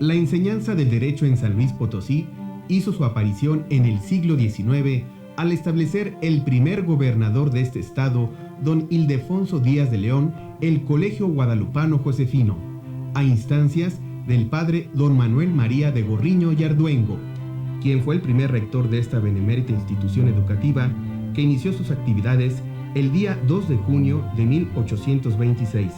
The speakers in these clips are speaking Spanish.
La enseñanza del derecho en San Luis Potosí hizo su aparición en el siglo XIX al establecer el primer gobernador de este estado, don Ildefonso Díaz de León, el Colegio Guadalupano Josefino, a instancias del padre don Manuel María de Gorriño y Arduengo, quien fue el primer rector de esta benemérita institución educativa que inició sus actividades el día 2 de junio de 1826.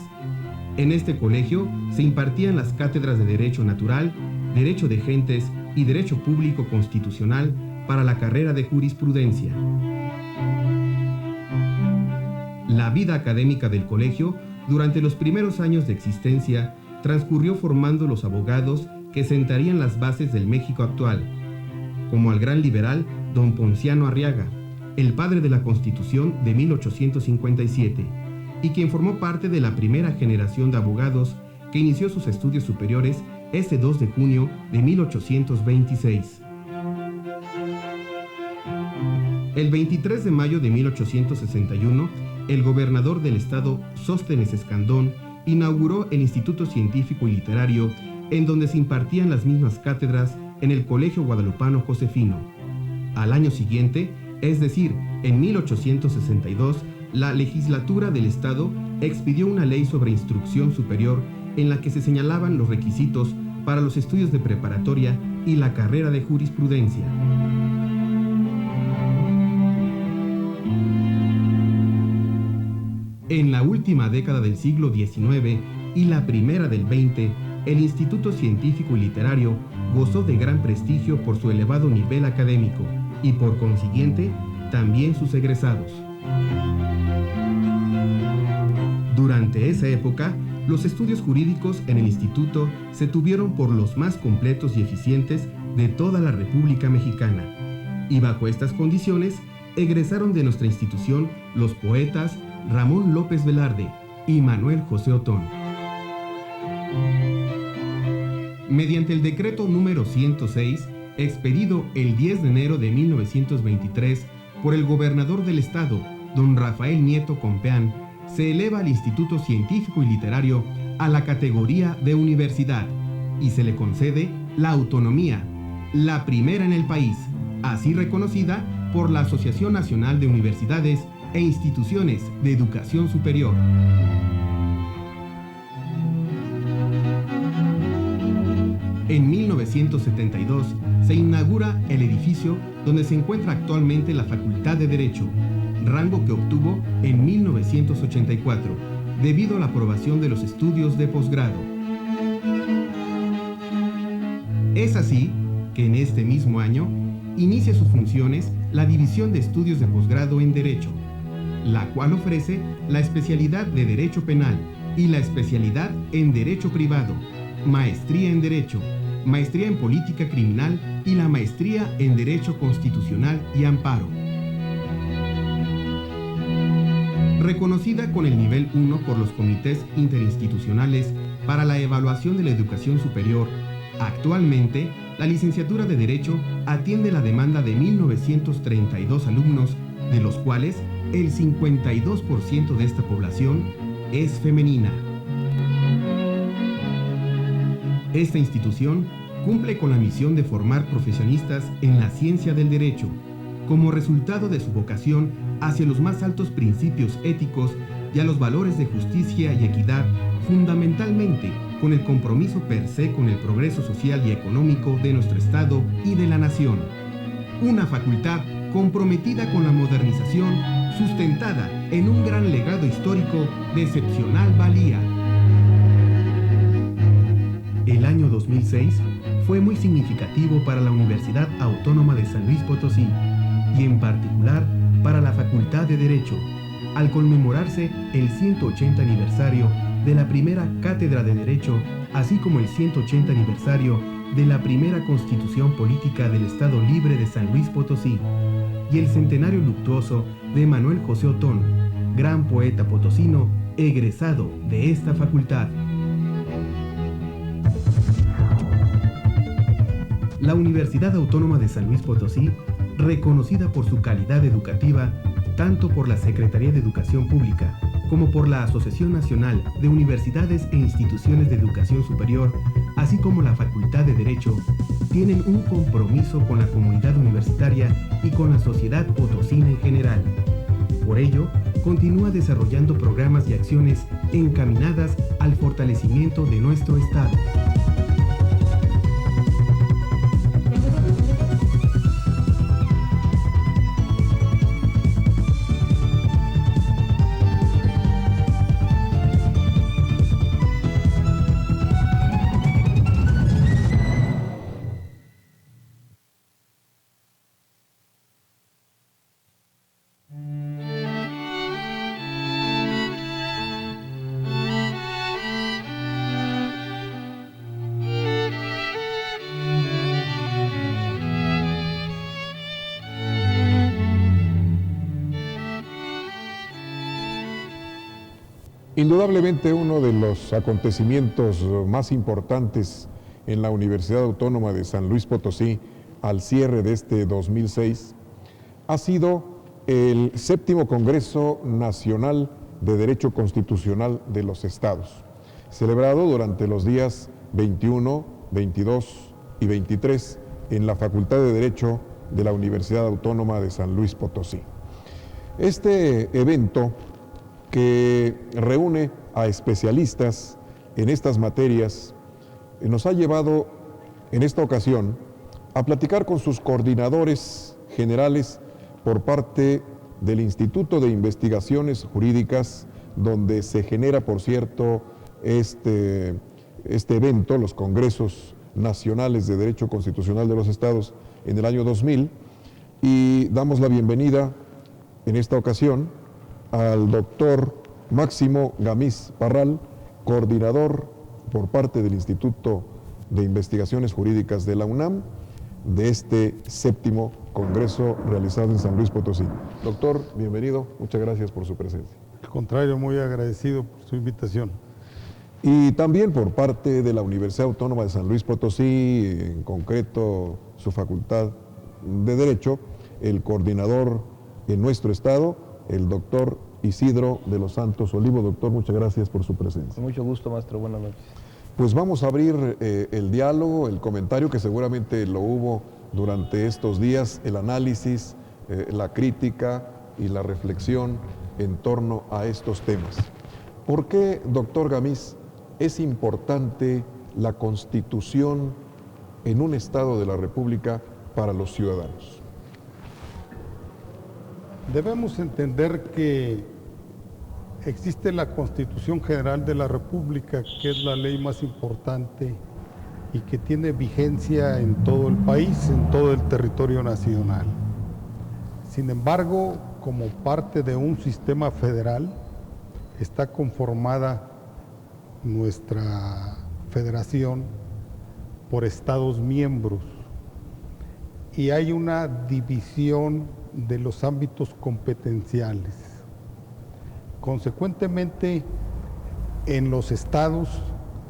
En este colegio se impartían las cátedras de Derecho Natural, Derecho de Gentes y Derecho Público Constitucional para la carrera de Jurisprudencia. La vida académica del colegio durante los primeros años de existencia transcurrió formando los abogados que sentarían las bases del México actual, como al gran liberal don Ponciano Arriaga, el padre de la Constitución de 1857, y quien formó parte de la primera generación de abogados que inició sus estudios superiores ese 2 de junio de 1826. El 23 de mayo de 1861, el gobernador del estado, Sóstenes Escandón, inauguró el Instituto Científico y Literario, en donde se impartían las mismas cátedras en el Colegio Guadalupano Josefino. Al año siguiente, es decir, en 1862, la legislatura del Estado expidió una ley sobre instrucción superior en la que se señalaban los requisitos para los estudios de preparatoria y la carrera de jurisprudencia. En la última década del siglo XIX y la primera del XX, el Instituto Científico y Literario gozó de gran prestigio por su elevado nivel académico y, por consiguiente, también sus egresados. Durante esa época, los estudios jurídicos en el instituto se tuvieron por los más completos y eficientes de toda la República Mexicana, y bajo estas condiciones egresaron de nuestra institución los poetas Ramón López Velarde y Manuel José Otón. Mediante el decreto número 106, expedido el 10 de enero de 1923 por el gobernador del estado, don Rafael Nieto Compeán, se eleva al Instituto Científico y Literario a la categoría de universidad y se le concede la autonomía, la primera en el país, así reconocida por la Asociación Nacional de Universidades e Instituciones de Educación Superior. En 1972 se inaugura el edificio donde se encuentra actualmente la Facultad de Derecho, rango que obtuvo en 1984, debido a la aprobación de los estudios de posgrado. Es así que en este mismo año inicia sus funciones la División de Estudios de Posgrado en Derecho, la cual ofrece la especialidad de Derecho Penal y la especialidad en Derecho Privado, Maestría en Derecho, Maestría en Política Criminal y la Maestría en Derecho Constitucional y Amparo. Reconocida con el nivel 1 por los comités interinstitucionales para la evaluación de la educación superior, actualmente la licenciatura de Derecho atiende la demanda de 1.932 alumnos, de los cuales el 52% de esta población es femenina. Esta institución cumple con la misión de formar profesionistas en la ciencia del derecho, como resultado de su vocación hacia los más altos principios éticos y a los valores de justicia y equidad, fundamentalmente con el compromiso per se con el progreso social y económico de nuestro Estado y de la nación. Una facultad comprometida con la modernización, sustentada en un gran legado histórico de excepcional valía. El año 2006 fue muy significativo para la Universidad Autónoma de San Luis Potosí y en particular para la Facultad de Derecho, al conmemorarse el 180 aniversario de la primera Cátedra de Derecho, así como el 180 aniversario de la primera Constitución Política del Estado Libre de San Luis Potosí, y el centenario luctuoso de Manuel José Otón, gran poeta potosino, egresado de esta facultad. La Universidad Autónoma de San Luis Potosí, reconocida por su calidad educativa, tanto por la Secretaría de Educación Pública como por la Asociación Nacional de Universidades e Instituciones de Educación Superior, así como la Facultad de Derecho, tienen un compromiso con la comunidad universitaria y con la sociedad potosina en general. Por ello, continúa desarrollando programas y acciones encaminadas al fortalecimiento de nuestro Estado. Indudablemente uno de los acontecimientos más importantes en la Universidad Autónoma de San Luis Potosí al cierre de este 2006 ha sido el 7º Congreso Nacional de Derecho Constitucional de los Estados, celebrado durante los días 21, 22 y 23 en la Facultad de Derecho de la Universidad Autónoma de San Luis Potosí. Este evento, que reúne a especialistas en estas materias, nos ha llevado en esta ocasión a platicar con sus coordinadores generales por parte del Instituto de Investigaciones Jurídicas, donde se genera, por cierto, este evento, los Congresos Nacionales de Derecho Constitucional de los Estados en el año 2000, y damos la bienvenida en esta ocasión al doctor Máximo Gamiz Parral, coordinador por parte del Instituto de Investigaciones Jurídicas de la UNAM, de este 7º Congreso realizado en San Luis Potosí. Doctor, bienvenido, muchas gracias por su presencia. Al contrario, muy agradecido por su invitación. Y también por parte de la Universidad Autónoma de San Luis Potosí, en concreto su Facultad de Derecho, el coordinador en nuestro estado, el doctor Isidro de los Santos Olivo. Doctor, muchas gracias por su presencia. Con mucho gusto, maestro. Buenas noches. Pues vamos a abrir el diálogo, el comentario, que seguramente lo hubo durante estos días, el análisis, la crítica y la reflexión en torno a estos temas. ¿Por qué, doctor Gamiz, es importante la Constitución en un Estado de la República para los ciudadanos? Debemos entender que existe la Constitución General de la República, que es la ley más importante y que tiene vigencia en todo el país, en todo el territorio nacional. Sin embargo, como parte de un sistema federal, está conformada nuestra federación por estados miembros y hay una división de los ámbitos competenciales. Consecuentemente, en los estados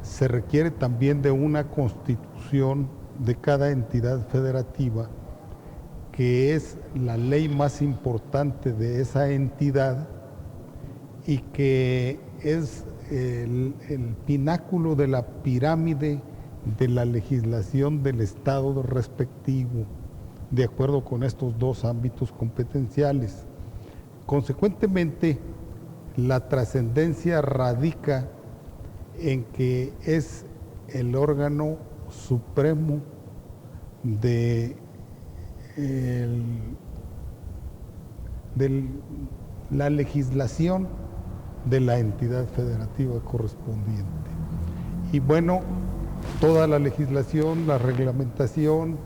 se requiere también de una constitución de cada entidad federativa, que es la ley más importante de esa entidad y que es el pináculo de la pirámide de la legislación del estado respectivo, de acuerdo con estos dos ámbitos competenciales. Consecuentemente, la trascendencia radica en que es el órgano supremo de la legislación de la entidad federativa correspondiente. Y bueno, toda la legislación, la reglamentación,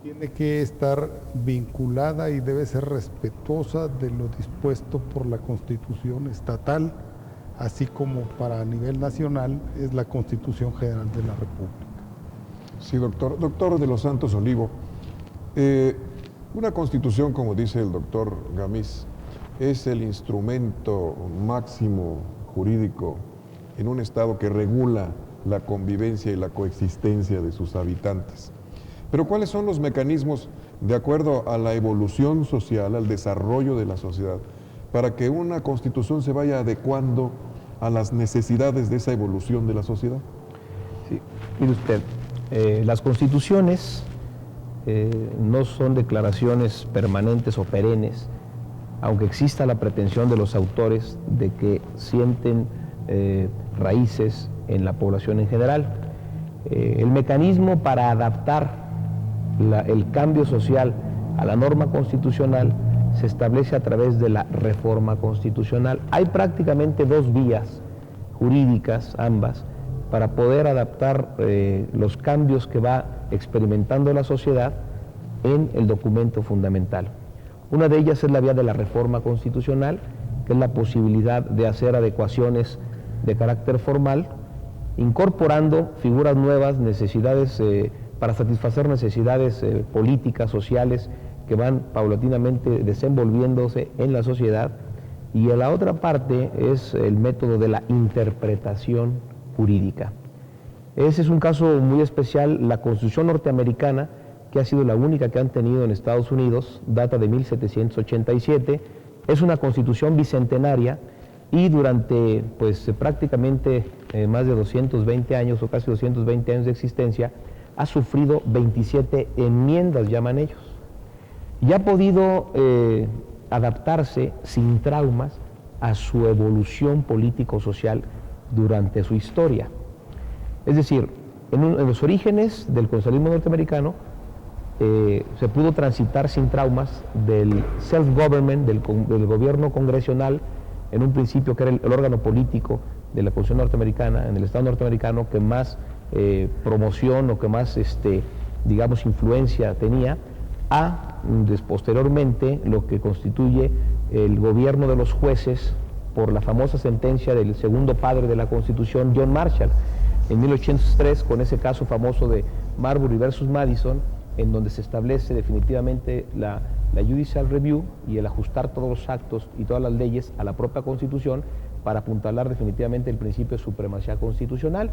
tiene que estar vinculada y debe ser respetuosa de lo dispuesto por la Constitución estatal, así como para a nivel nacional es la Constitución General de la República. Sí, doctor. Doctor de los Santos Olivo, una constitución, como dice el doctor Gamiz, es el instrumento máximo jurídico en un Estado que regula la convivencia y la coexistencia de sus habitantes. Pero ¿cuáles son los mecanismos, de acuerdo a la evolución social, al desarrollo de la sociedad, para que una constitución se vaya adecuando a las necesidades de esa evolución de la sociedad? Sí, mire usted, las constituciones no son declaraciones permanentes o perennes, aunque exista la pretensión de los autores de que sienten raíces en la población en general. El mecanismo para adaptar el cambio social a la norma constitucional se establece a través de la reforma constitucional. Hay prácticamente dos vías jurídicas, ambas, para poder adaptar los cambios que va experimentando la sociedad en el documento fundamental. Una de ellas es la vía de la reforma constitucional, que es la posibilidad de hacer adecuaciones de carácter formal, incorporando figuras nuevas, necesidades para satisfacer necesidades políticas, sociales, que van paulatinamente desenvolviéndose en la sociedad. Y la otra parte es el método de la interpretación jurídica. Ese es un caso muy especial. La Constitución norteamericana, que ha sido la única que han tenido en Estados Unidos, data de 1787, es una constitución bicentenaria y durante prácticamente más de 220 años o casi 220 años de existencia ha sufrido 27 enmiendas, llaman ellos, y ha podido adaptarse sin traumas a su evolución político-social durante su historia. Es decir, en los orígenes del constitucionalismo norteamericano se pudo transitar sin traumas del self-government, del gobierno congresional, en un principio que era el órgano político de la Constitución norteamericana, en el Estado norteamericano, que más promoción o que más, digamos, influencia tenía, a posteriormente lo que constituye el gobierno de los jueces por la famosa sentencia del segundo padre de la Constitución, John Marshall, en 1803, con ese caso famoso de Marbury versus Madison, en donde se establece definitivamente la judicial review y el ajustar todos los actos y todas las leyes a la propia Constitución para apuntalar definitivamente el principio de supremacía constitucional.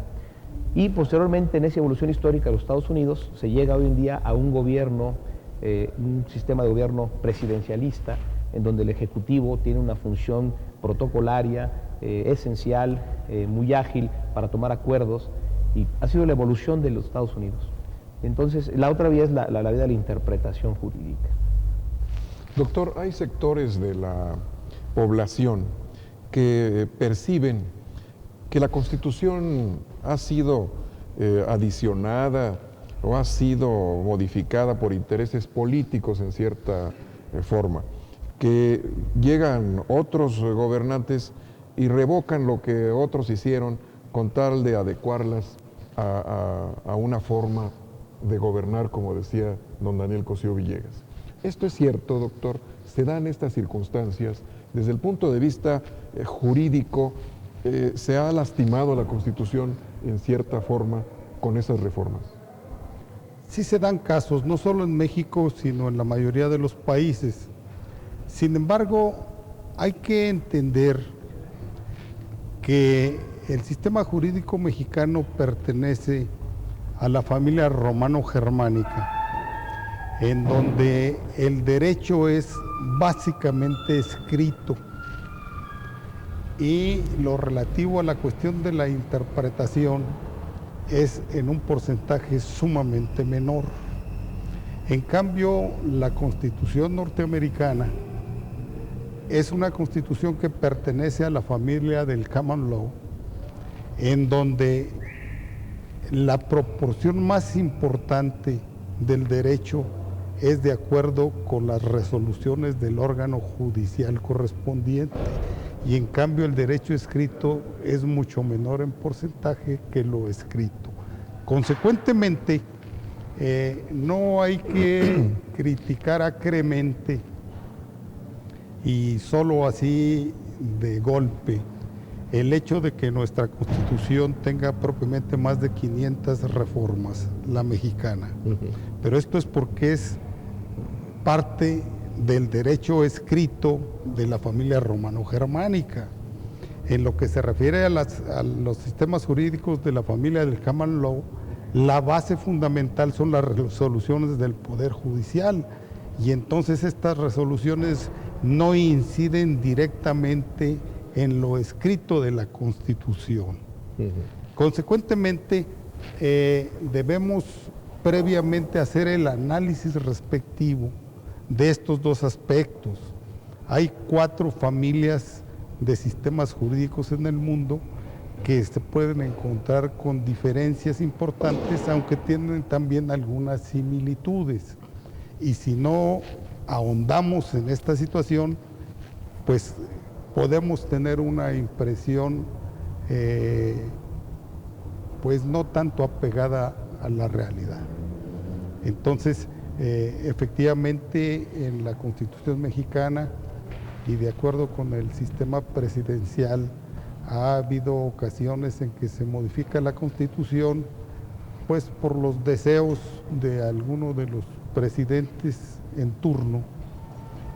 Y posteriormente, en esa evolución histórica de los Estados Unidos, se llega hoy en día a un gobierno, un sistema de gobierno presidencialista, en donde el Ejecutivo tiene una función protocolaria, esencial, muy ágil para tomar acuerdos, y ha sido la evolución de los Estados Unidos. Entonces, la otra vía es la vía de la interpretación jurídica. Doctor, hay sectores de la población que perciben que la Constitución ha sido adicionada o ha sido modificada por intereses políticos en cierta forma, que llegan otros gobernantes y revocan lo que otros hicieron con tal de adecuarlas a una forma de gobernar, como decía don Daniel Cosío Villegas. ¿Esto es cierto, doctor? ¿Se dan estas circunstancias? Desde el punto de vista jurídico, ¿se ha lastimado la Constitución en cierta forma con esas reformas? Sí se dan casos, no solo en México, sino en la mayoría de los países. Sin embargo, hay que entender que el sistema jurídico mexicano pertenece a la familia romano-germánica, en donde el derecho es básicamente escrito y lo relativo a la cuestión de la interpretación es en un porcentaje sumamente menor. En cambio, la Constitución norteamericana es una constitución que pertenece a la familia del common law en donde la proporción más importante del derecho es de acuerdo con las resoluciones del órgano judicial correspondiente, y en cambio el derecho escrito es mucho menor en porcentaje que lo escrito. Consecuentemente, no hay que criticar acremente y solo así de golpe el hecho de que nuestra Constitución tenga propiamente más de 500 reformas, la mexicana. Pero esto es porque es parte del derecho escrito de la familia romano-germánica. En lo que se refiere a los sistemas jurídicos de la familia del Common Law, la base fundamental son las resoluciones del Poder Judicial, y entonces estas resoluciones no inciden directamente en lo escrito de la Constitución. Consecuentemente, debemos previamente hacer el análisis respectivo de estos dos aspectos. Hay 4 familias de sistemas jurídicos en el mundo que se pueden encontrar con diferencias importantes, aunque tienen también algunas similitudes. Y si no ahondamos en esta situación, pues podemos tener una impresión pues no tanto apegada a la realidad. Entonces, efectivamente, en la Constitución mexicana y de acuerdo con el sistema presidencial, ha habido ocasiones en que se modifica la Constitución pues por los deseos de alguno de los presidentes en turno,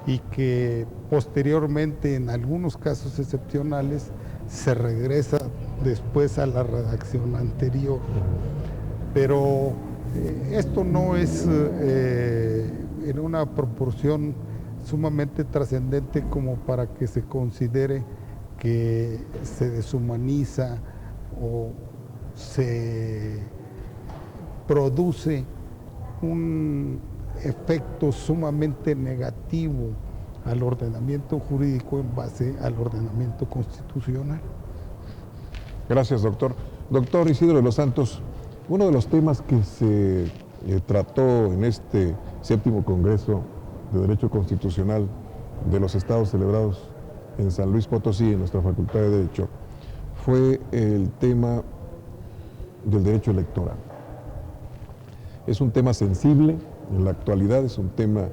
y que posteriormente, en algunos casos excepcionales, se regresa después a la redacción anterior. Pero esto no es en una proporción sumamente trascendente como para que se considere que se deshumaniza o se produce un efecto sumamente negativo al ordenamiento jurídico en base al ordenamiento constitucional. Gracias, doctor. Doctor Isidro de los Santos, uno de los temas que se trató en este 7º Congreso de Derecho Constitucional de los Estados celebrados en San Luis Potosí, en nuestra Facultad de Derecho, fue el tema del derecho electoral. Es un tema sensible en la actualidad, es un tema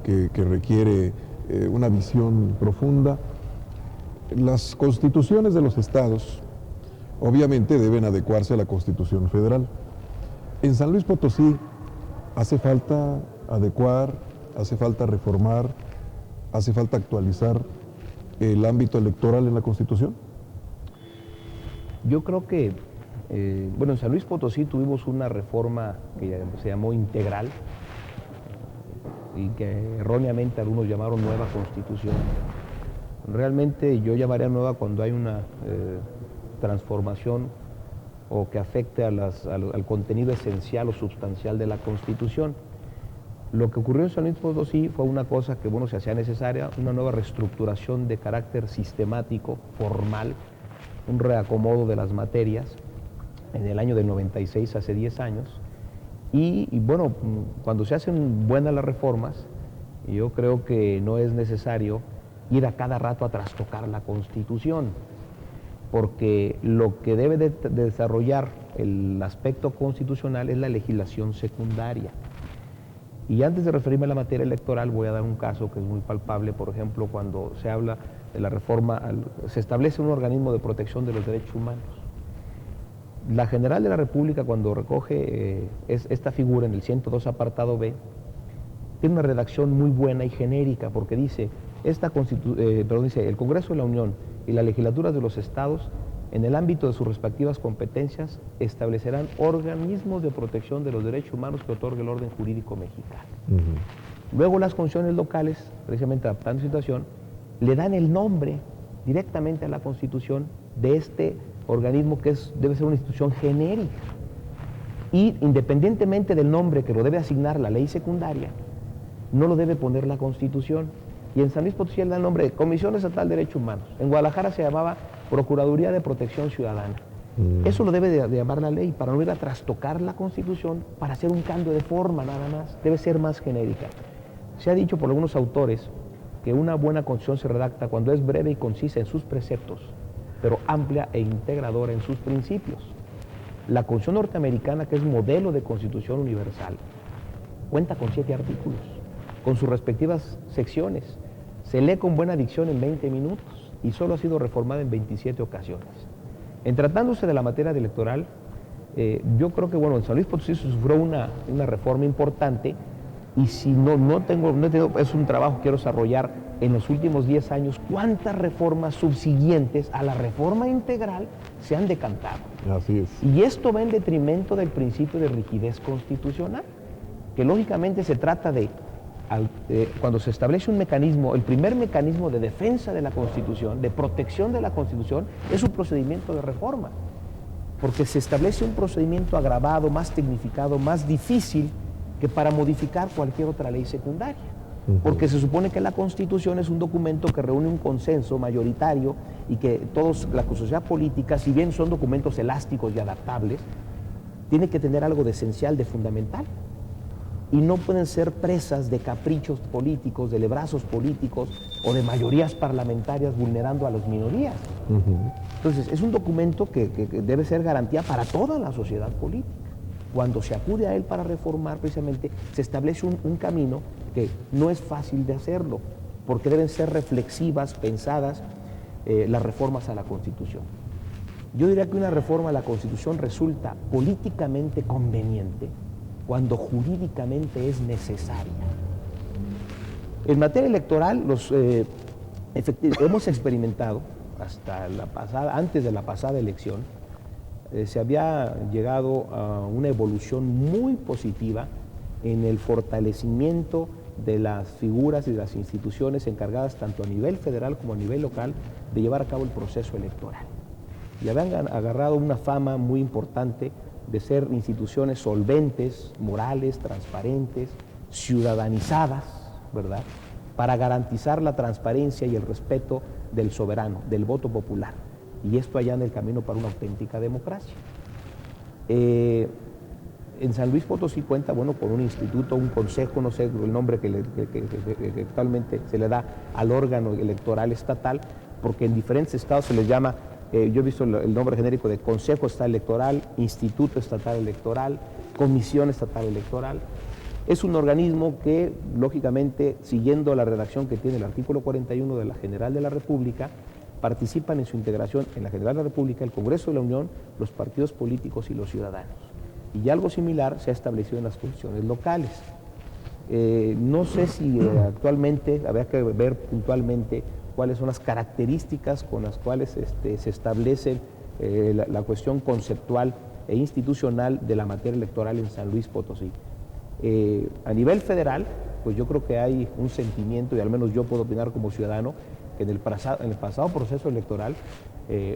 que requiere una visión profunda. Las constituciones de los estados obviamente deben adecuarse a la Constitución Federal. En San Luis Potosí hace falta adecuar, hace falta reformar, hace falta actualizar el ámbito electoral en la Constitución. Yo creo que, en San Luis Potosí tuvimos una reforma que se llamó integral y que erróneamente algunos llamaron nueva Constitución. Realmente yo llamaría nueva cuando hay una transformación o que afecte al contenido esencial o sustancial de la Constitución. Lo que ocurrió en San Luis Potosí fue una cosa que, se hacía necesaria, una nueva reestructuración de carácter sistemático, formal, un reacomodo de las materias en el año del 96, hace 10 años. Y cuando se hacen buenas las reformas, yo creo que no es necesario ir a cada rato a trastocar la Constitución, porque lo que debe de desarrollar el aspecto constitucional es la legislación secundaria. Y antes de referirme a la materia electoral, voy a dar un caso que es muy palpable. Por ejemplo, cuando se habla de la reforma, se establece un organismo de protección de los derechos humanos. La General de la República, cuando recoge esta figura en el 102 apartado B, tiene una redacción muy buena y genérica, porque dice, dice, el Congreso de la Unión y las legislaturas de los estados, en el ámbito de sus respectivas competencias, establecerán organismos de protección de los derechos humanos que otorgue el orden jurídico mexicano. Luego las constituciones locales, precisamente adaptando la situación, le dan el nombre directamente a la Constitución de este organismo que debe ser una institución genérica. Y independientemente del nombre que lo debe asignar la ley secundaria, no lo debe poner la Constitución. Y en San Luis Potosí le da el nombre de Comisión Estatal de Derechos Humanos. En Guadalajara se llamaba Procuraduría de Protección Ciudadana. Eso lo debe de llamar la ley, para no ir a trastocar la Constitución, para hacer un cambio de forma nada más. Debe ser más genérica. Se ha dicho por algunos autores que una buena Constitución se redacta cuando es breve y concisa en sus preceptos, pero amplia e integradora en sus principios. La Constitución norteamericana, que es modelo de Constitución universal, cuenta con 7 artículos, con sus respectivas secciones. Se lee con buena dicción en 20 minutos y solo ha sido reformada en 27 ocasiones. En tratándose de la materia electoral, yo creo que, bueno, en San Luis Potosí se sufrió una reforma importante, y si es un trabajo que quiero desarrollar en los últimos 10 años, ¿cuántas reformas subsiguientes a la reforma integral se han decantado? Así es. Y esto va en detrimento del principio de rigidez constitucional, que lógicamente se trata de, cuando se establece un mecanismo, el primer mecanismo de defensa de la Constitución, de protección de la Constitución, es un procedimiento de reforma, porque se establece un procedimiento agravado, más tecnificado, más difícil que para modificar cualquier otra ley secundaria. Porque se supone que la Constitución es un documento que reúne un consenso mayoritario y que la sociedad política, si bien son documentos elásticos y adaptables, tiene que tener algo de esencial, de fundamental. Y no pueden ser presas de caprichos políticos, de lebrazos políticos o de mayorías parlamentarias vulnerando a las minorías. Entonces, es un documento que debe ser garantía para toda la sociedad política. Cuando se acude a él para reformar, precisamente, se establece un camino que no es fácil de hacerlo, porque deben ser reflexivas, pensadas, las reformas a la Constitución. Yo diría que una reforma a la Constitución resulta políticamente conveniente cuando jurídicamente es necesaria. En materia electoral, hemos experimentado, antes de la pasada elección, se había llegado a una evolución muy positiva en el fortalecimiento de las figuras y de las instituciones encargadas tanto a nivel federal como a nivel local de llevar a cabo el proceso electoral. Y habían agarrado una fama muy importante de ser instituciones solventes, morales, transparentes, ciudadanizadas, ¿verdad?, para garantizar la transparencia y el respeto del soberano, del voto popular. Y esto allana el camino para una auténtica democracia. En San Luis Potosí cuenta, bueno, con un instituto, un consejo, no sé el nombre que actualmente se le da al órgano electoral estatal, porque en diferentes estados se les llama, yo he visto el nombre genérico de Consejo Estatal Electoral, Instituto Estatal Electoral, Comisión Estatal Electoral. Es un organismo que, lógicamente, siguiendo la redacción que tiene el artículo 41 de la General de la República, participan en su integración en la General de la República, el Congreso de la Unión, los partidos políticos y los ciudadanos. Y algo similar se ha establecido en las constituciones locales. No sé si actualmente, habría que ver puntualmente cuáles son las características con las cuales se establece la cuestión conceptual e institucional de la materia electoral en San Luis Potosí. A nivel federal, pues yo creo que hay un sentimiento, y al menos yo puedo opinar como ciudadano, que en el pasado proceso electoral,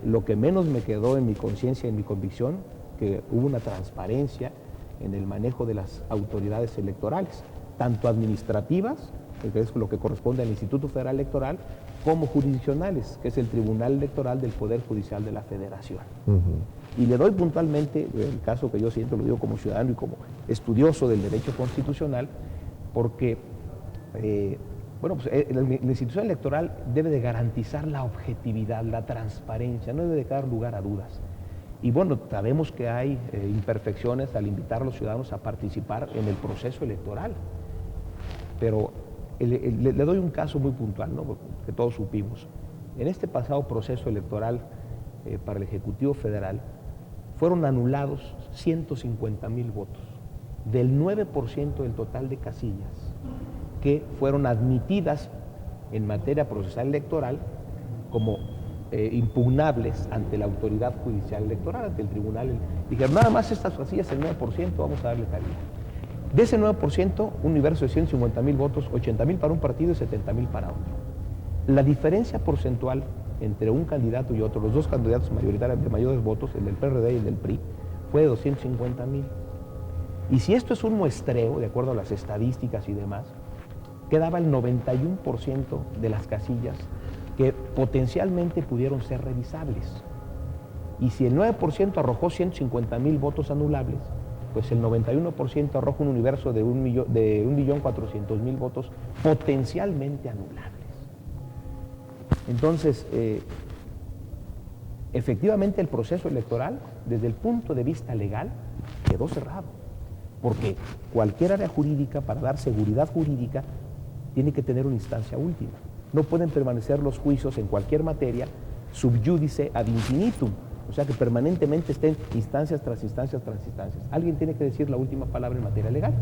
lo que menos me quedó en mi conciencia, en mi convicción, que hubo una transparencia en el manejo de las autoridades electorales, tanto administrativas, que es lo que corresponde al Instituto Federal Electoral, como jurisdiccionales, que es el Tribunal Electoral del Poder Judicial de la Federación. Y le doy puntualmente el caso que yo siento, lo digo como ciudadano y como estudioso del derecho constitucional, porque la institución electoral debe de garantizar la objetividad, la transparencia, no debe de dar lugar a dudas. Y bueno, sabemos que hay imperfecciones al invitar a los ciudadanos a participar en el proceso electoral, pero le doy un caso muy puntual, ¿no?, que todos supimos. En este pasado proceso electoral para el Ejecutivo Federal fueron anulados 150,000 votos, del 9% del total de casillas que fueron admitidas en materia procesal electoral como impugnables ante la autoridad judicial electoral, ante el tribunal. Dijeron, nada más estas casillas, el 9%, vamos a darle cabida. De ese 9%, un universo de 150,000 votos, 80,000 para un partido y 70,000 para otro. La diferencia porcentual entre un candidato y otro, los dos candidatos mayoritarios de mayores votos, el del PRD y el del PRI, fue de 250,000. Y si esto es un muestreo, de acuerdo a las estadísticas y demás, quedaba el 91% de las casillas que potencialmente pudieron ser revisables. Y si el 9% arrojó 150,000 votos anulables, pues el 91% arroja un universo de 1.400.000 votos potencialmente anulables. Entonces, efectivamente el proceso electoral, desde el punto de vista legal, quedó cerrado. Porque cualquier área jurídica, para dar seguridad jurídica, tiene que tener una instancia última. No pueden permanecer los juicios en cualquier materia sub judice ad infinitum. O sea, que permanentemente estén instancias tras instancias tras instancias. Alguien tiene que decir la última palabra en materia legal.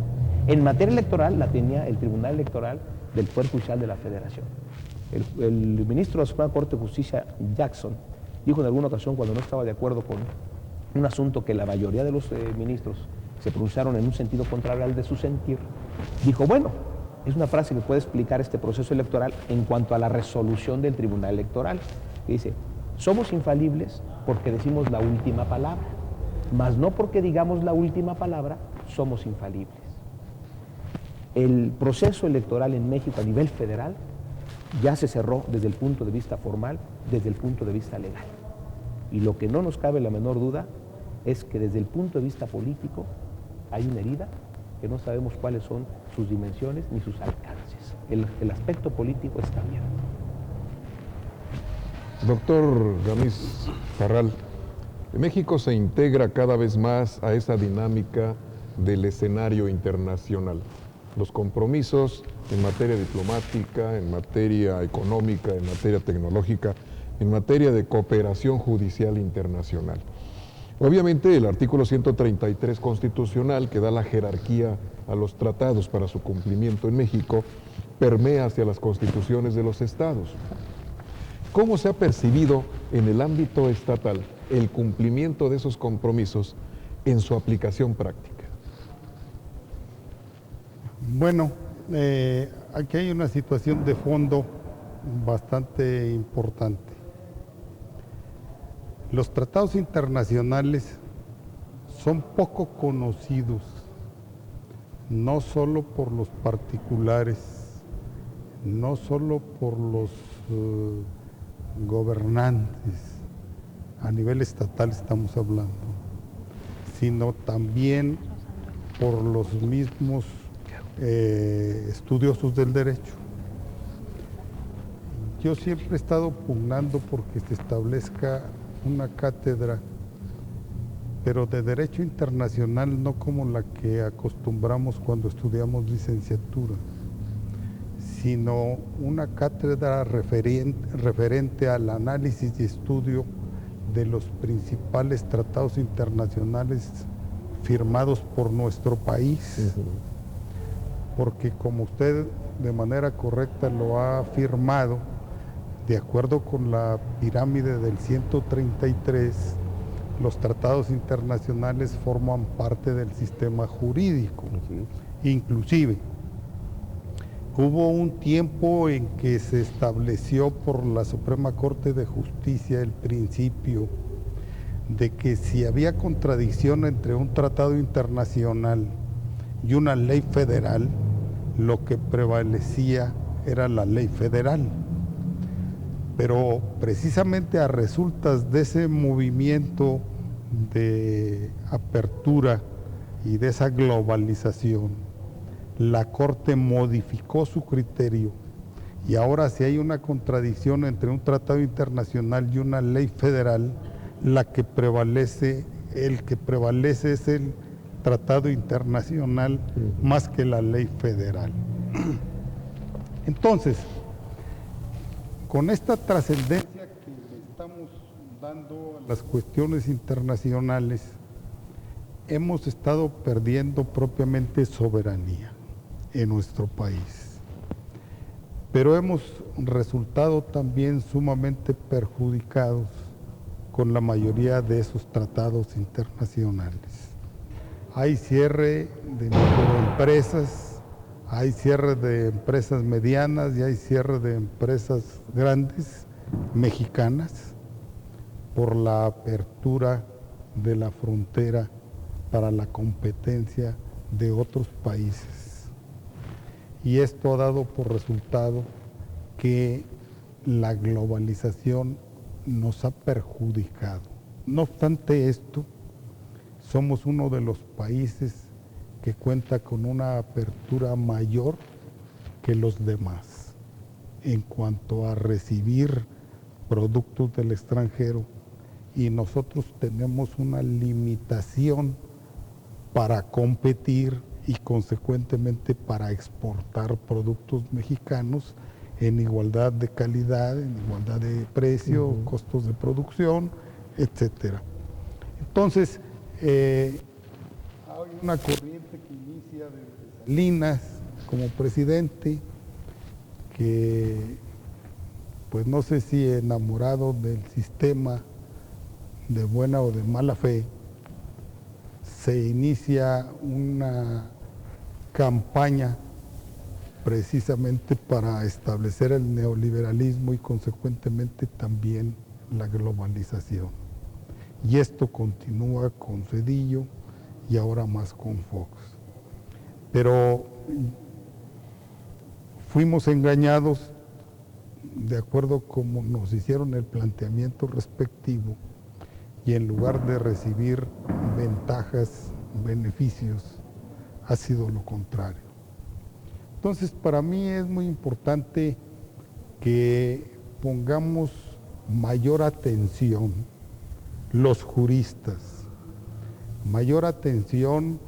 En materia electoral la tenía el Tribunal Electoral del Poder Judicial de la Federación. El ministro de la Suprema Corte de Justicia, Jackson, dijo en alguna ocasión, cuando no estaba de acuerdo con un asunto que la mayoría de los ministros se pronunciaron en un sentido contrario al de su sentir, dijo, bueno, es una frase que puede explicar este proceso electoral en cuanto a la resolución del Tribunal Electoral, que dice, somos infalibles porque decimos la última palabra, mas no porque digamos la última palabra somos infalibles. El proceso electoral en México a nivel federal ya se cerró desde el punto de vista formal, desde el punto de vista legal. Y lo que no nos cabe la menor duda es que desde el punto de vista político hay una herida que no sabemos cuáles son sus dimensiones ni sus alcances. El aspecto político está abierto. Doctor Gamis Parral, México se integra cada vez más a esa dinámica del escenario internacional. Los compromisos en materia diplomática, en materia económica, en materia tecnológica, en materia de cooperación judicial internacional. Obviamente el artículo 133 constitucional, que da la jerarquía a los tratados para su cumplimiento en México, permea hacia las constituciones de los estados. ¿Cómo se ha percibido en el ámbito estatal el cumplimiento de esos compromisos en su aplicación práctica? Bueno, aquí hay una situación de fondo bastante importante. Los tratados internacionales son poco conocidos, no solo por los particulares, no solo por los gobernantes, a nivel estatal estamos hablando, sino también por los mismos estudiosos del derecho. Yo siempre he estado pugnando porque se establezca una cátedra, pero de Derecho Internacional, no como la que acostumbramos cuando estudiamos licenciatura, sino una cátedra referente al análisis y estudio de los principales tratados internacionales firmados por nuestro país. Porque como usted de manera correcta lo ha afirmado, de acuerdo con la pirámide del 133, los tratados internacionales forman parte del sistema jurídico. Inclusive, hubo un tiempo en que se estableció por la Suprema Corte de Justicia el principio de que si había contradicción entre un tratado internacional y una ley federal, lo que prevalecía era la ley federal. Pero precisamente a resultas de ese movimiento de apertura y de esa globalización, la Corte modificó su criterio y ahora si hay una contradicción entre un tratado internacional y una ley federal, el que prevalece es el tratado internacional más que la ley federal. Entonces, con esta trascendencia que le estamos dando a las cuestiones internacionales, hemos estado perdiendo propiamente soberanía en nuestro país. Pero hemos resultado también sumamente perjudicados con la mayoría de esos tratados internacionales. Hay cierre de microempresas, hay cierre de empresas medianas y hay cierre de empresas grandes mexicanas por la apertura de la frontera para la competencia de otros países. Y esto ha dado por resultado que la globalización nos ha perjudicado. No obstante esto, somos uno de los países que cuenta con una apertura mayor que los demás en cuanto a recibir productos del extranjero, y nosotros tenemos una limitación para competir y consecuentemente para exportar productos mexicanos en igualdad de calidad, en igualdad de precio, costos de producción, etcétera. Entonces, hay una corriente que inicia desde Salinas como presidente, que pues no sé si enamorado del sistema de buena o de mala fe, se inicia una campaña precisamente para establecer el neoliberalismo y consecuentemente también la globalización. Y esto continúa con Zedillo y ahora más con Fox. Pero fuimos engañados de acuerdo como nos hicieron el planteamiento respectivo, y en lugar de recibir ventajas, beneficios, ha sido lo contrario. Entonces, para mí es muy importante que pongamos mayor atención los juristas, mayor atención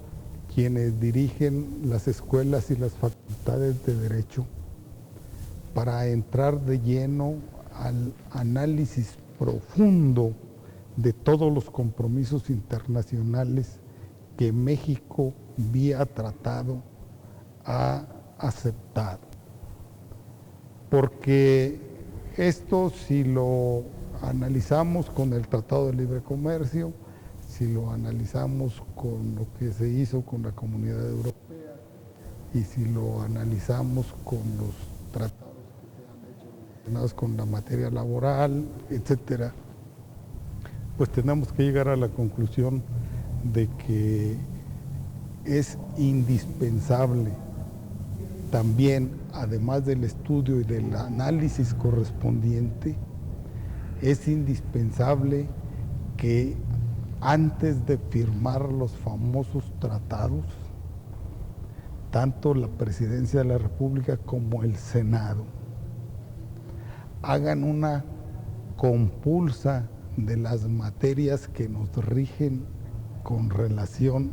quienes dirigen las escuelas y las facultades de Derecho, para entrar de lleno al análisis profundo de todos los compromisos internacionales que México vía tratado ha aceptado. Porque esto, si lo analizamos con el Tratado de Libre Comercio, si lo analizamos con lo que se hizo con la Comunidad Europea y si lo analizamos con los tratados que se han hecho relacionados con la materia laboral, etcétera, pues tenemos que llegar a la conclusión de que es indispensable también, además del estudio y del análisis correspondiente, es indispensable que antes de firmar los famosos tratados, tanto la Presidencia de la República como el Senado hagan una compulsa de las materias que nos rigen con relación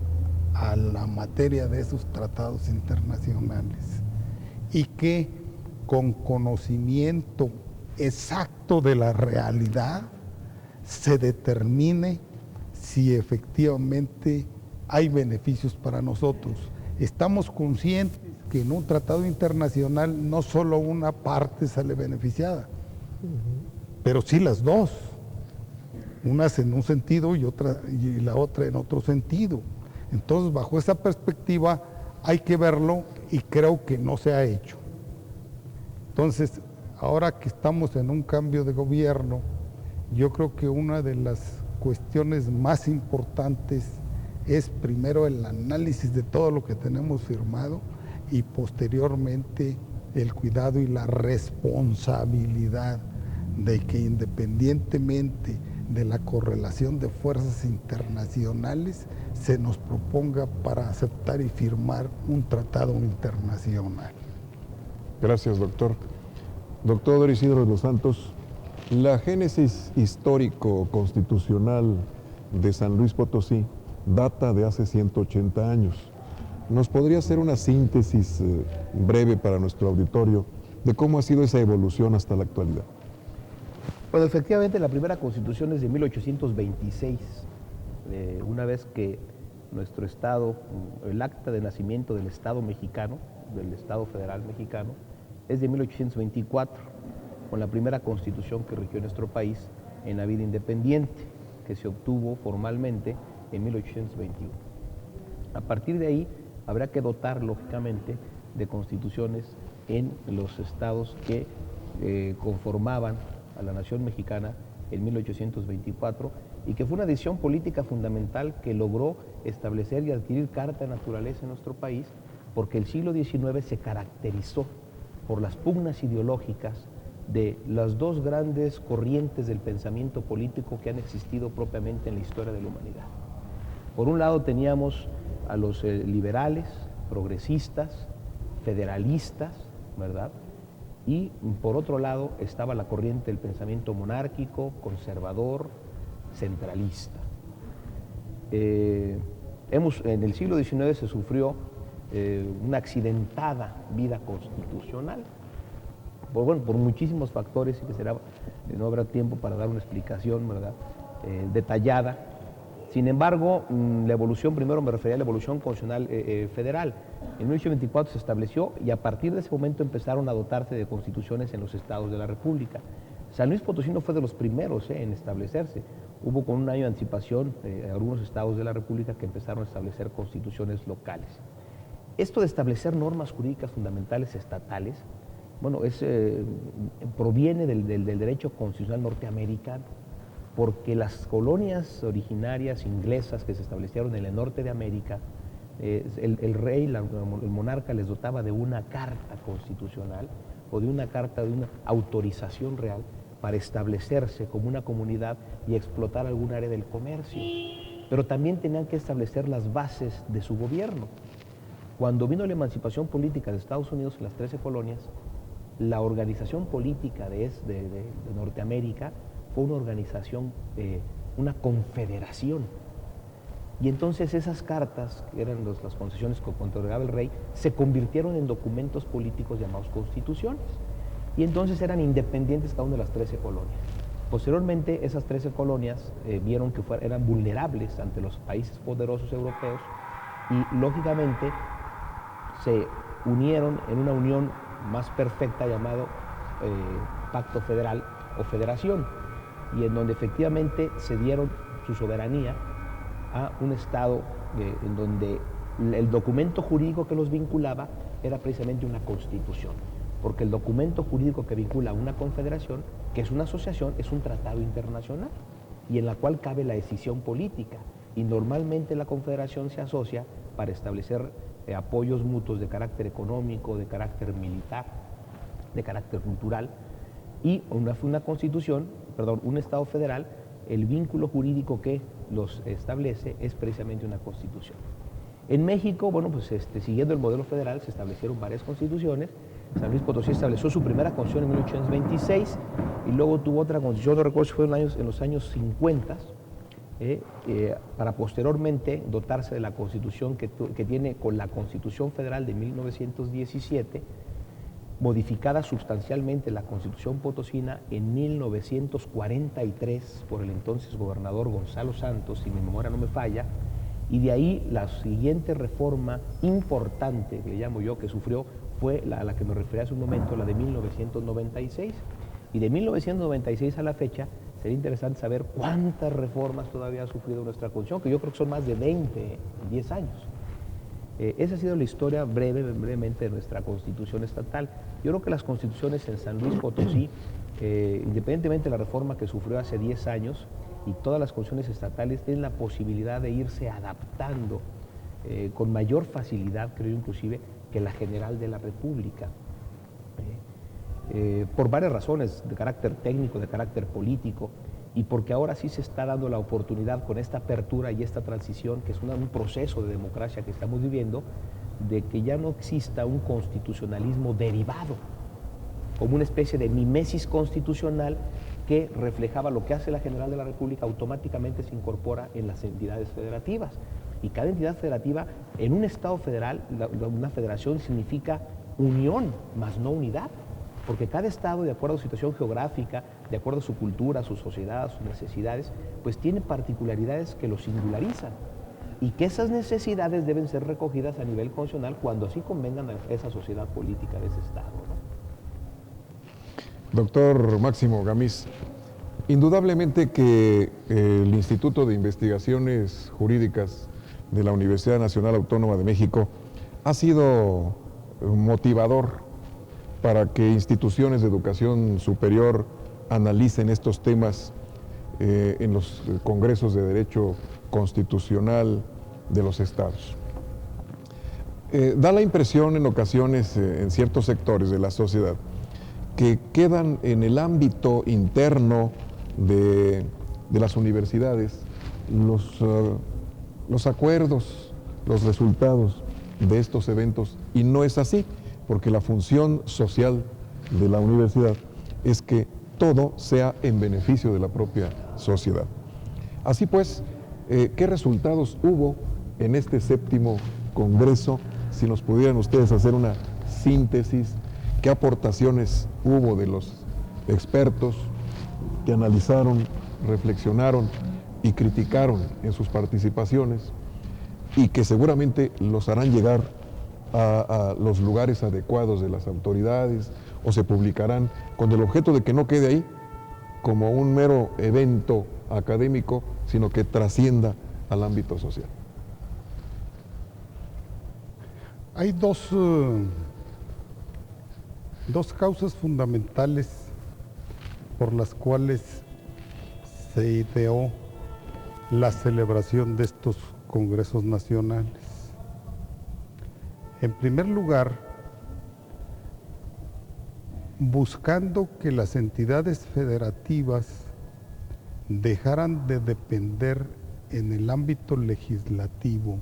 a la materia de esos tratados internacionales, y que con conocimiento exacto de la realidad se determine si efectivamente hay beneficios para nosotros. Estamos conscientes que en un tratado internacional no solo una parte sale beneficiada, pero sí las dos. Unas en un sentido y la otra en otro sentido. Entonces, bajo esa perspectiva hay que verlo, y creo que no se ha hecho. Entonces, ahora que estamos en un cambio de gobierno, yo creo que una de las cuestiones más importantes es primero el análisis de todo lo que tenemos firmado y posteriormente el cuidado y la responsabilidad de que, independientemente de la correlación de fuerzas internacionales, se nos proponga para aceptar y firmar un tratado internacional. Gracias, doctor. Doctor Isidro de los Santos, la génesis histórico-constitucional de San Luis Potosí data de hace 180 años. ¿Nos podría hacer una síntesis breve para nuestro auditorio de cómo ha sido esa evolución hasta la actualidad? Bueno, efectivamente, la primera constitución es de 1826, una vez que nuestro Estado, el acta de nacimiento del Estado mexicano, del Estado federal mexicano, es de 1824, con la primera constitución que rigió nuestro país en la vida independiente, que se obtuvo formalmente en 1821. A partir de ahí, habrá que dotar, lógicamente, de constituciones en los estados que conformaban a la nación mexicana en 1824, y que fue una decisión política fundamental que logró establecer y adquirir carta de naturaleza en nuestro país, porque el siglo XIX se caracterizó por las pugnas ideológicas de las dos grandes corrientes del pensamiento político que han existido propiamente en la historia de la humanidad. Por un lado teníamos a los liberales, progresistas, federalistas, ¿verdad? Y por otro lado estaba la corriente del pensamiento monárquico, conservador, centralista. En el siglo XIX se sufrió una accidentada vida constitucional, por muchísimos factores, y que no habrá tiempo para dar una explicación, ¿verdad?, detallada. Sin embargo, la evolución, primero me refería a la evolución constitucional federal. En 1824 se estableció y a partir de ese momento empezaron a dotarse de constituciones en los estados de la República. San Luis Potosí no fue de los primeros en establecerse. Hubo con un año de anticipación algunos estados de la República que empezaron a establecer constituciones locales. Esto de establecer normas jurídicas fundamentales estatales, bueno, proviene del derecho constitucional norteamericano, porque las colonias originarias inglesas que se establecieron en el norte de América, el rey, el monarca les dotaba de una carta constitucional o de una carta, de una autorización real para establecerse como una comunidad y explotar algún área del comercio. Pero también tenían que establecer las bases de su gobierno. Cuando vino la emancipación política de Estados Unidos en las 13 colonias, la organización política de Norteamérica fue una organización, una confederación. Y entonces esas cartas, que eran las concesiones que otorgaba el rey, se convirtieron en documentos políticos llamados constituciones. Y entonces eran independientes cada una de las 13 colonias. Posteriormente, esas 13 colonias vieron que eran vulnerables ante los países poderosos europeos y, lógicamente, se unieron en una unión más perfecta llamado Pacto Federal o Federación, y en donde efectivamente cedieron su soberanía a un Estado en donde el documento jurídico que los vinculaba era precisamente una constitución, porque el documento jurídico que vincula a una confederación, que es una asociación, es un tratado internacional y en la cual cabe la decisión política, y normalmente la confederación se asocia para establecer apoyos mutuos de carácter económico, de carácter militar, de carácter cultural, y una constitución, perdón, un Estado federal, el vínculo jurídico que los establece es precisamente una constitución. En México, bueno, pues siguiendo el modelo federal, se establecieron varias constituciones. San Luis Potosí estableció su primera constitución en 1826 y luego tuvo otra constitución, no recuerdo si fue en los años 50, para posteriormente dotarse de la constitución que tiene con la Constitución Federal de 1917, modificada sustancialmente la Constitución potosina en 1943 por el entonces gobernador Gonzalo Santos, si mi memoria no me falla, y de ahí la siguiente reforma importante, que le llamo yo, que sufrió, fue a la que me referí hace un momento, la de 1996. Y de 1996 a la fecha, sería interesante saber cuántas reformas todavía ha sufrido nuestra Constitución, que yo creo que son más de 20 en 10 años. Esa ha sido la historia brevemente de nuestra Constitución estatal. Yo creo que las constituciones en San Luis Potosí, independientemente de la reforma que sufrió hace 10 años, y todas las constituciones estatales tienen la posibilidad de irse adaptando con mayor facilidad, creo inclusive, que la general de la República. Por varias razones, de carácter técnico, de carácter político, y porque ahora sí se está dando la oportunidad con esta apertura y esta transición, que es un proceso de democracia que estamos viviendo, de que ya no exista un constitucionalismo derivado, como una especie de mimesis constitucional que reflejaba lo que hace la General de la República, automáticamente se incorpora en las entidades federativas. Y cada entidad federativa, en un Estado federal, una federación significa unión, más no unidad. Porque cada estado, de acuerdo a su situación geográfica, de acuerdo a su cultura, su sociedad, sus necesidades, pues tiene particularidades que lo singularizan y que esas necesidades deben ser recogidas a nivel constitucional cuando así convengan a esa sociedad política de ese estado, ¿no? Doctor Máximo Gamiz, indudablemente que el Instituto de Investigaciones Jurídicas de la Universidad Nacional Autónoma de México ha sido motivador para que instituciones de educación superior analicen estos temas en los congresos de derecho constitucional de los estados. Da la impresión en ocasiones en ciertos sectores de la sociedad que quedan en el ámbito interno de las universidades, los acuerdos, los resultados de estos eventos, y no es así, porque la función social de la universidad es que todo sea en beneficio de la propia sociedad. Así pues, ¿qué resultados hubo en este 7º Congreso? Si nos pudieran ustedes hacer una síntesis, ¿qué aportaciones hubo de los expertos que analizaron, reflexionaron y criticaron en sus participaciones, y que seguramente los harán llegar a los lugares adecuados de las autoridades o se publicarán con el objeto de que no quede ahí como un mero evento académico, sino que trascienda al ámbito social? Hay dos causas fundamentales por las cuales se ideó la celebración de estos congresos nacionales. En primer lugar, buscando que las entidades federativas dejaran de depender en el ámbito legislativo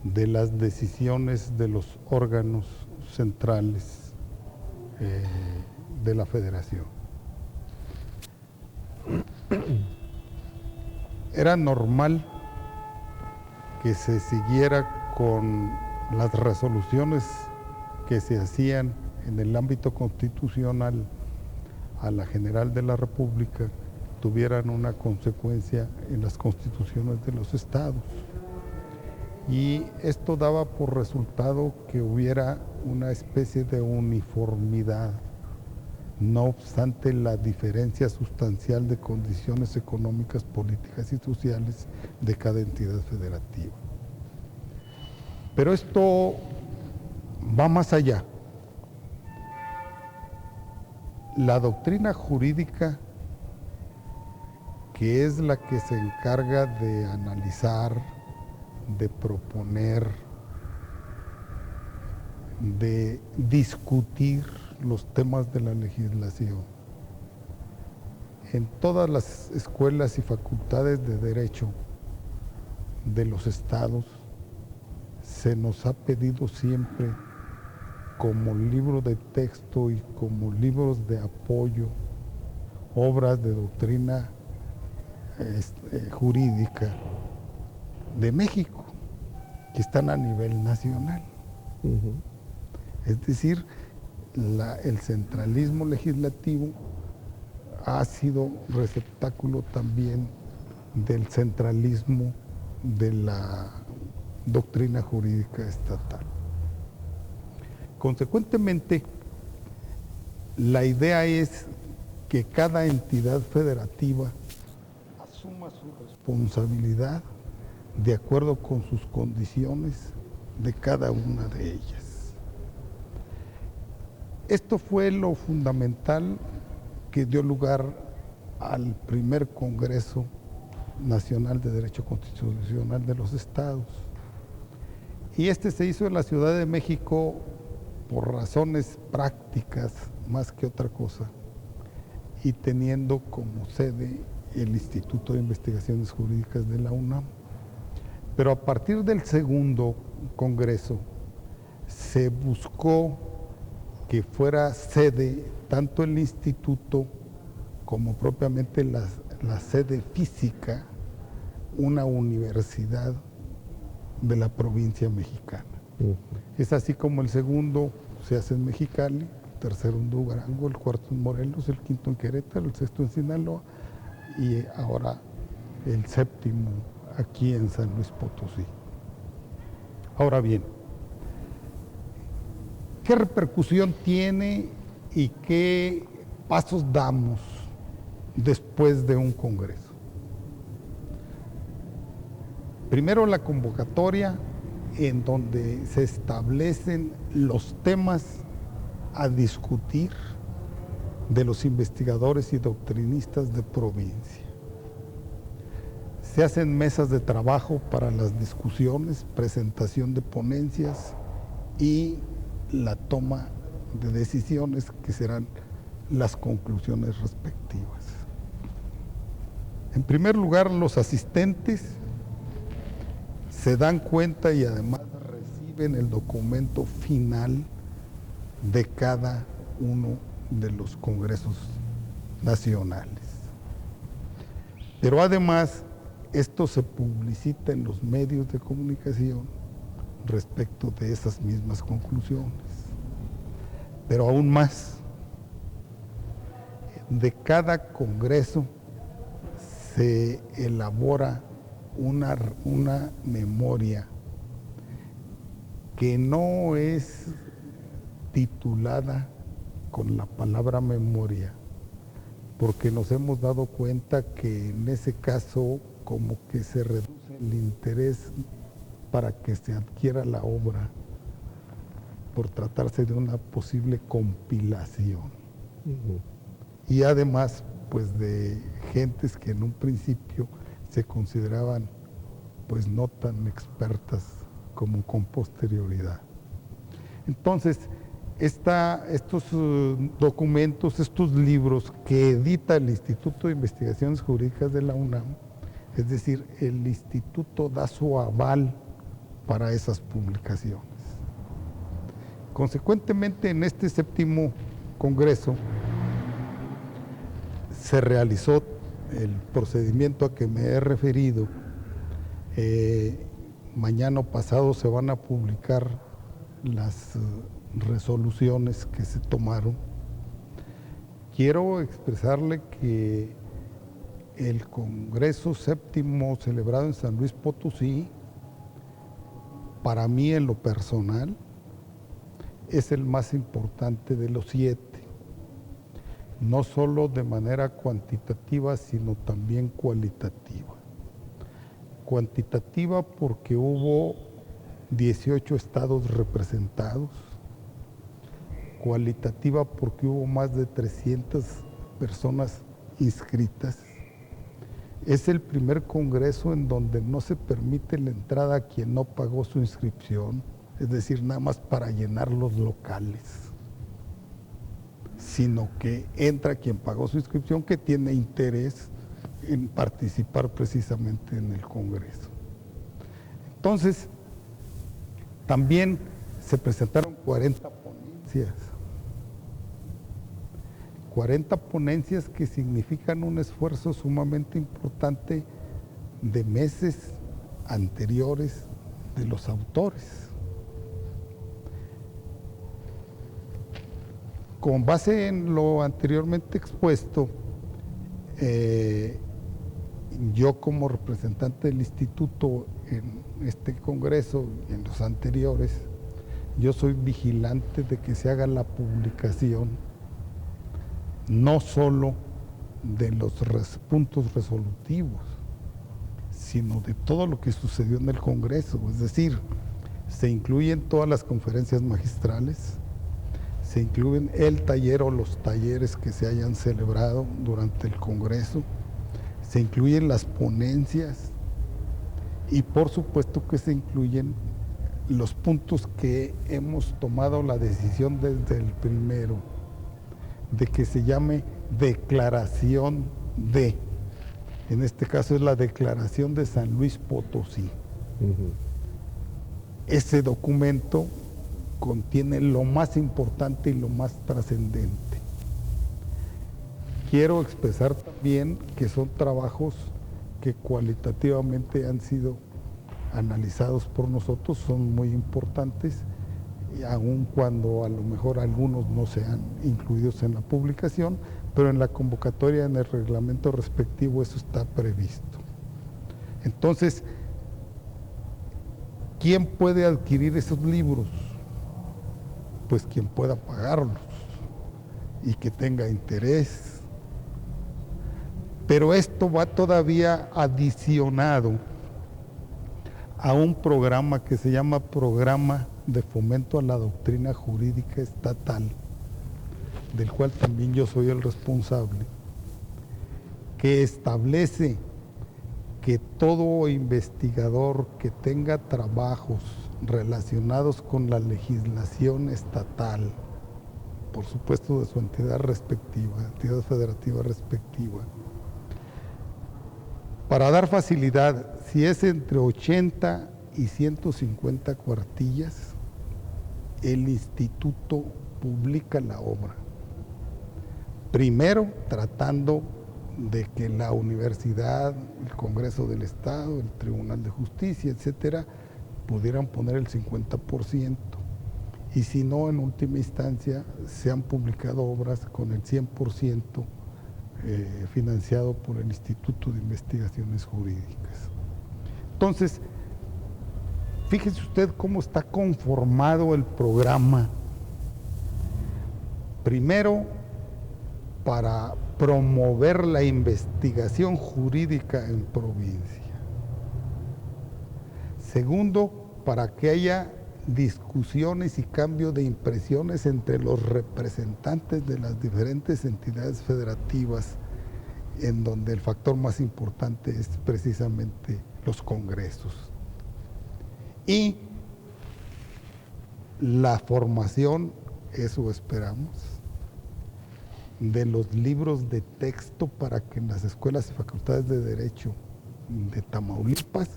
de las decisiones de los órganos centrales de la federación. Era normal que se siguiera con las resoluciones que se hacían en el ámbito constitucional a la General de la República, tuvieran una consecuencia en las constituciones de los estados. Y esto daba por resultado que hubiera una especie de uniformidad, no obstante la diferencia sustancial de condiciones económicas, políticas y sociales de cada entidad federativa. Pero esto va más allá. La doctrina jurídica, que es la que se encarga de analizar, de proponer, de discutir los temas de la legislación, en todas las escuelas y facultades de derecho de los estados se nos ha pedido siempre, como libro de texto y como libros de apoyo, obras de doctrina jurídica de México, que están a nivel nacional. Es decir, el centralismo legislativo ha sido receptáculo también del centralismo de la doctrina jurídica estatal. Consecuentemente, la idea es que cada entidad federativa asuma su responsabilidad de acuerdo con sus condiciones de cada una de ellas. Esto fue lo fundamental que dio lugar al primer Congreso Nacional de Derecho Constitucional de los Estados. Y este se hizo en la Ciudad de México por razones prácticas más que otra cosa, y teniendo como sede el Instituto de Investigaciones Jurídicas de la UNAM. Pero a partir del segundo Congreso se buscó que fuera sede tanto el instituto como propiamente la sede física, una universidad de la provincia mexicana. Es así como el segundo se hace en Mexicali, el tercero en Durango, el cuarto en Morelos, el quinto en Querétaro, el sexto en Sinaloa y ahora el séptimo aquí en San Luis Potosí. Ahora bien, ¿qué repercusión tiene y qué pasos damos después de un congreso? Primero, la convocatoria, en donde se establecen los temas a discutir de los investigadores y doctrinistas de provincia. Se hacen mesas de trabajo para las discusiones, presentación de ponencias y la toma de decisiones que serán las conclusiones respectivas. En primer lugar, los asistentes se dan cuenta y además reciben el documento final de cada uno de los congresos nacionales. Pero además, esto se publicita en los medios de comunicación respecto de esas mismas conclusiones. Pero aún más, de cada congreso se elabora una memoria que no es titulada con la palabra memoria, porque nos hemos dado cuenta que en ese caso como que se reduce el interés para que se adquiera la obra por tratarse de una posible compilación. Y además, pues de gentes que en un principio se consideraban pues no tan expertas como con posterioridad. Entonces, estos documentos, estos libros que edita el Instituto de Investigaciones Jurídicas de la UNAM, es decir, el instituto da su aval para esas publicaciones. Consecuentemente, en este 7º Congreso se realizó el procedimiento a que me he referido. Mañana o pasado se van a publicar las resoluciones que se tomaron. Quiero expresarle que el Congreso 7º celebrado en San Luis Potosí, para mí en lo personal, es el más importante de los 7, no solo de manera cuantitativa, sino también cualitativa. Cuantitativa porque hubo 18 estados representados, cualitativa porque hubo más de 300 personas inscritas. Es el primer congreso en donde no se permite la entrada a quien no pagó su inscripción, es decir, nada más para llenar los locales, sino que entra quien pagó su inscripción, que tiene interés en participar precisamente en el congreso. Entonces, también se presentaron 40 ponencias. 40 ponencias que significan un esfuerzo sumamente importante de meses anteriores de los autores. Con base en lo anteriormente expuesto, yo como representante del instituto en este congreso y en los anteriores, yo soy vigilante de que se haga la publicación no solo de los puntos resolutivos, sino de todo lo que sucedió en el congreso. Es decir, se incluyen todas las conferencias magistrales, se incluyen el taller o los talleres que se hayan celebrado durante el congreso, se incluyen las ponencias y por supuesto que se incluyen los puntos que hemos tomado la decisión desde el primero, de que se llame declaración de, en este caso es la declaración de San Luis Potosí. Ese documento contiene lo más importante y lo más trascendente. Quiero expresar también que son trabajos que cualitativamente han sido analizados por nosotros, son muy importantes, aun cuando a lo mejor algunos no sean incluidos en la publicación, pero en la convocatoria, en el reglamento respectivo, eso está previsto. Entonces, ¿quién puede adquirir esos libros? Pues quien pueda pagarlos y que tenga interés. Pero esto va todavía adicionado a un programa que se llama Programa de Fomento a la Doctrina Jurídica Estatal, del cual también yo soy el responsable, que establece que todo investigador que tenga trabajos relacionados con la legislación estatal por supuesto de su entidad federativa respectiva. Para dar facilidad, si es entre 80 y 150 cuartillas, el instituto publica la obra. Primero, tratando de que la universidad, el Congreso del Estado, el Tribunal de Justicia, etcétera, pudieran poner el 50%. Y si no, en última instancia, se han publicado obras con el 100% financiado por el Instituto de Investigaciones Jurídicas. Entonces, fíjese usted cómo está conformado el programa. Primero, para promover la investigación jurídica en provincia. Segundo, para que haya discusiones y cambio de impresiones entre los representantes de las diferentes entidades federativas, en donde el factor más importante es precisamente los congresos. Y la formación, eso esperamos, de los libros de texto para que en las escuelas y facultades de Derecho de Tamaulipas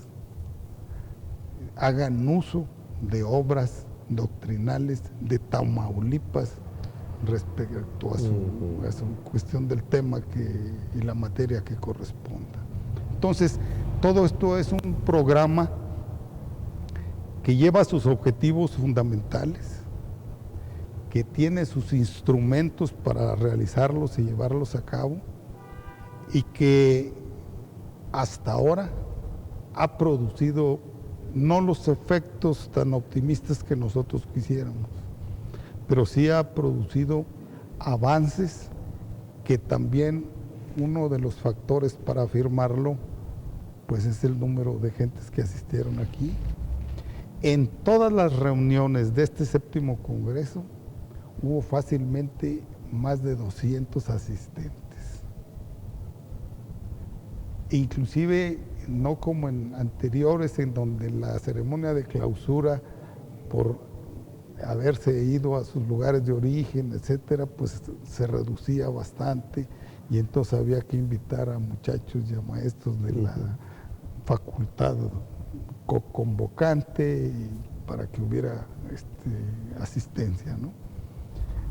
hagan uso de obras doctrinales de Tamaulipas respecto a su cuestión del tema y la materia que corresponda. Entonces, todo esto es un programa que lleva sus objetivos fundamentales, que tiene sus instrumentos para realizarlos y llevarlos a cabo, y que hasta ahora ha producido no los efectos tan optimistas que nosotros quisiéramos, pero sí ha producido avances que también uno de los factores para afirmarlo, pues es el número de gentes que asistieron aquí. En todas las reuniones de este 7º Congreso hubo fácilmente más de 200 asistentes. Inclusive no como en anteriores, en donde la ceremonia de clausura, por haberse ido a sus lugares de origen, etcétera, pues se reducía bastante, y entonces había que invitar a muchachos y a maestros de la facultad convocante para que hubiera asistencia, ¿no?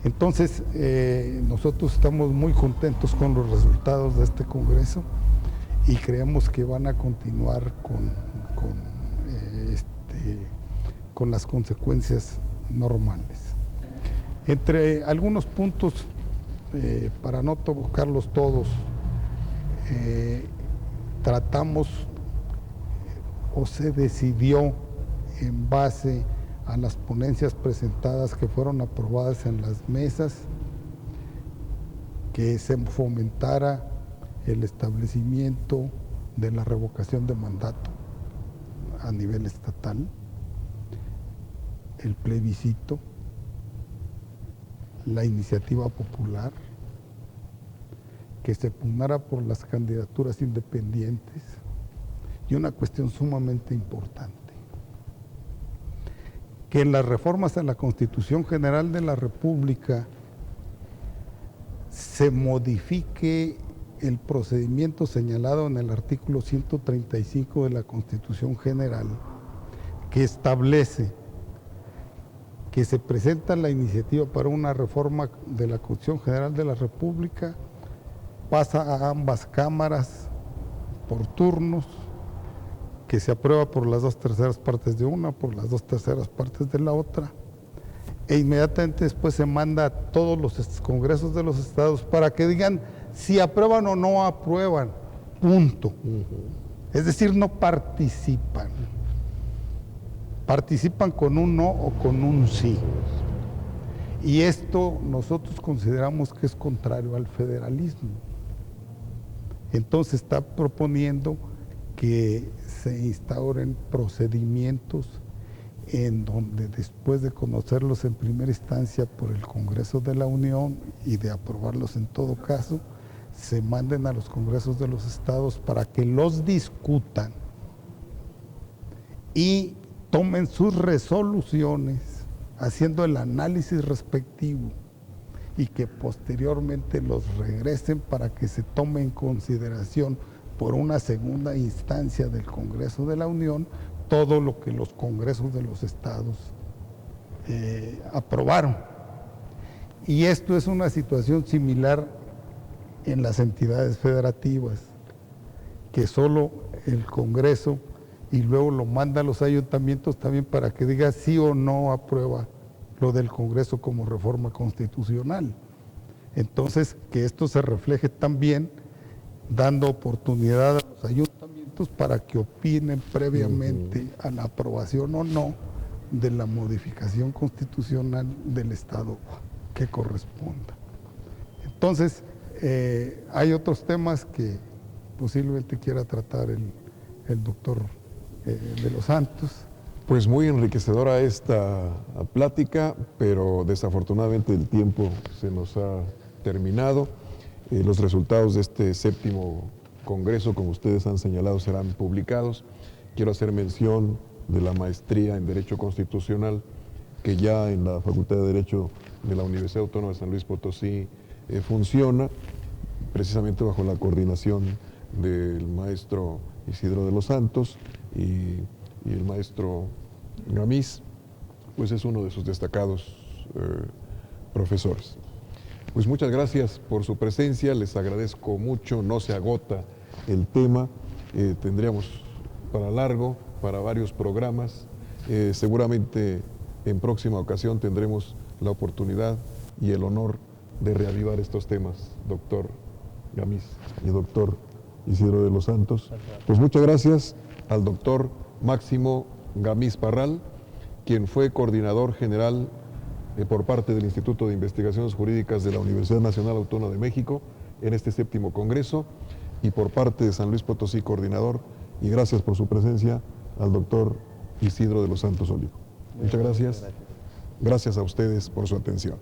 Entonces, nosotros estamos muy contentos con los resultados de este Congreso y creemos que van a continuar con las consecuencias normales. Entre algunos puntos, para no tocarlos todos, tratamos o se decidió en base a las ponencias presentadas que fueron aprobadas en las mesas, que se fomentara el establecimiento de la revocación de mandato a nivel estatal, el plebiscito, la iniciativa popular, que se pugnara por las candidaturas independientes, y una cuestión sumamente importante, que en las reformas a la Constitución General de la República se modifique el procedimiento señalado en el artículo 135 de la Constitución General, que establece que se presenta la iniciativa para una reforma de la Constitución General de la República, pasa a ambas cámaras por turnos, que se aprueba por las 2/3 partes de una, por las 2/3 partes de la otra, e inmediatamente después se manda a todos los congresos de los estados para que digan si aprueban o no aprueban, punto. Es decir, no participan. Participan con un no o con un sí. Y esto nosotros consideramos que es contrario al federalismo. Entonces está proponiendo que se instauren procedimientos en donde, después de conocerlos en primera instancia por el Congreso de la Unión y de aprobarlos en todo caso, se manden a los congresos de los estados para que los discutan y tomen sus resoluciones haciendo el análisis respectivo y que posteriormente los regresen para que se tome en consideración por una segunda instancia del Congreso de la Unión todo lo que los congresos de los estados aprobaron. Y esto es una situación similar en las entidades federativas, que solo el Congreso y luego lo manda a los ayuntamientos también para que diga sí o no aprueba lo del Congreso como reforma constitucional. Entonces, que esto se refleje también dando oportunidad a los ayuntamientos para que opinen previamente a la aprobación o no de la modificación constitucional del Estado que corresponda. Entonces, hay otros temas que posiblemente quiera tratar el doctor de los Santos. Pues muy enriquecedora esta plática, pero desafortunadamente el tiempo se nos ha terminado. Los resultados de este 7º Congreso, como ustedes han señalado, serán publicados. Quiero hacer mención de la maestría en Derecho Constitucional, que ya en la Facultad de Derecho de la Universidad Autónoma de San Luis Potosí funciona, precisamente bajo la coordinación del maestro Isidro de los Santos y el maestro Gamiz, pues es uno de sus destacados profesores. Pues muchas gracias por su presencia, les agradezco mucho, no se agota el tema, tendríamos para largo, para varios programas, seguramente en próxima ocasión tendremos la oportunidad y el honor de reavivar estos temas, doctor Gamiz y doctor Isidro de los Santos. Pues muchas gracias al doctor Máximo Gamiz Parral, quien fue coordinador general por parte del Instituto de Investigaciones Jurídicas de la Universidad Nacional Autónoma de México en este 7º Congreso, y por parte de San Luis Potosí, coordinador, y gracias por su presencia al doctor Isidro de los Santos Olivo. Muchas gracias. Gracias a ustedes por su atención.